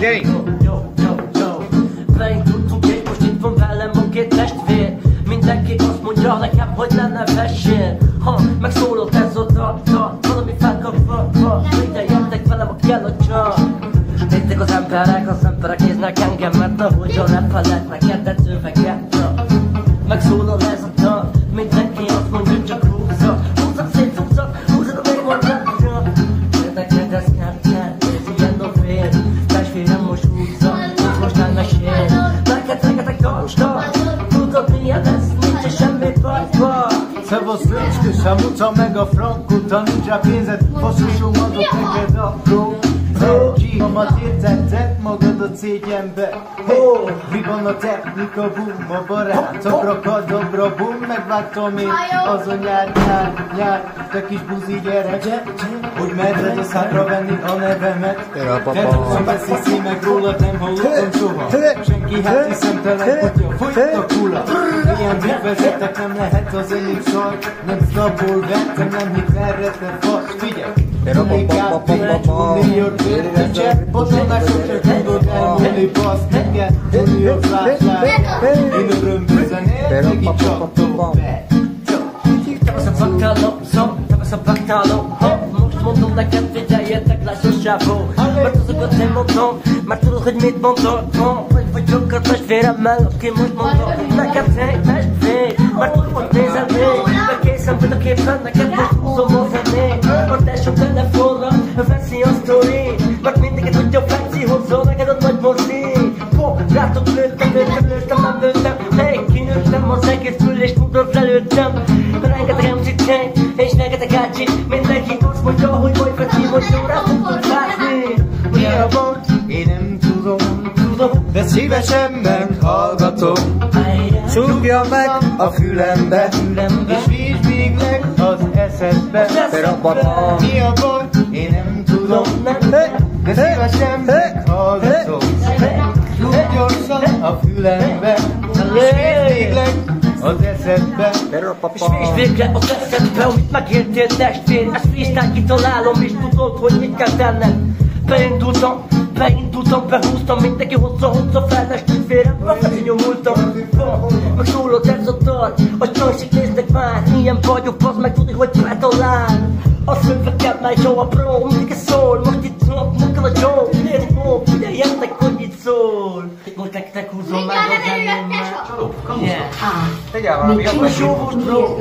Gyere! Beindultunk és most itt van velem a két testvér. Mindenki azt mondja nekem, hogy lenne vessér. Ha megszólott ez a dal, valami felkapva. Ide jöttek velem, aki el a csal. Néztek az emberek néznek engem, mert ahogyan repelek, megkérdezővek járta. Megszólal ez a dal, mindenki azt mondja, csak húzza. Húzza szét, húzza, még van rá. Érdeked ez kell, ez ilyen a vér. Testvérem most húzza, most elmesél. Neked rengeteg dal, tudod milyen lesz, nincs semmi bajba. Szevasz Röcskö, a muca meg a frankot, nincs rá pénzed, faszúsom adok neked apró. G-mamat értetted magadat szégyenbe. Mi van a technika, bum, a barátokra kadabra, bum, megvágtam én azon nyár, te kis buzi gyerek, hogy merred az hátra venni a nevemet. Te tudszom beszélsz meg rólad, nem hallottam soha. Senki hát hiszemtelen kutya, folyt a kula. Ilyen vezetek nem lehet az enyém szar, nem szabol vettem, nem hit erre, te fasz, figyelj! Inkább egy millió értecse, botonák sosem tudod elmúlni, basz, neked unió flashlight. Én örömbözön megint csak tovább. Te vagy a baktáló, most mondom neked, figyeljetek, láss a sávó. Mert azokat én mondom, már tudod, hogy mit mondod. Vagy csak a testvéremmel, aki most mondom. Neked egy testvér, már tudod, hogy nézel még. Mert készen vagy a képen, neked most húzom a zenét. Mert te sok telefonra veszi a sztori. Mert mindenki tudja, Feci hozza neked a nagy mozi. Rátok lőttem, nem lőttem. Hey, kinőttem az egész ülést, tudod, lelőttem. Rengeteg MC-t és rengeteg ácsi. Mindenki azt mondja, hogy vagy Feci, vagy jó, rá fogtok fázni. Mi a baj? Én nem tudom, de szívesen meghallgatom. Csukja meg a fülembe, és vizsgíglek az eszedbe. Mi a baj? Én nem tudom, de szívesen meghallgatom. Csukj gyorsan a fülembe, és vizsgíglek az eszedbe. És végre az eszedbe, amit megértél testvér. Ezt freestyle kitalálom, és tudod, hogy mit kell tenned. Beindultam, behúztam, mindenki hozza fel, testvérem, a Feci nyomultam. Meg szólod ez a dal, a csajsik néznek már, milyen vagyok, az meg tudni, hogy betalál. A szövegem már jó a pro, mindig szól, most itt munkál a Joe. Nézd mo, figyeljetek, hogy itt szól. Most nektek húzom meg a zeném már. Tegyel valami, Jó volt, bro.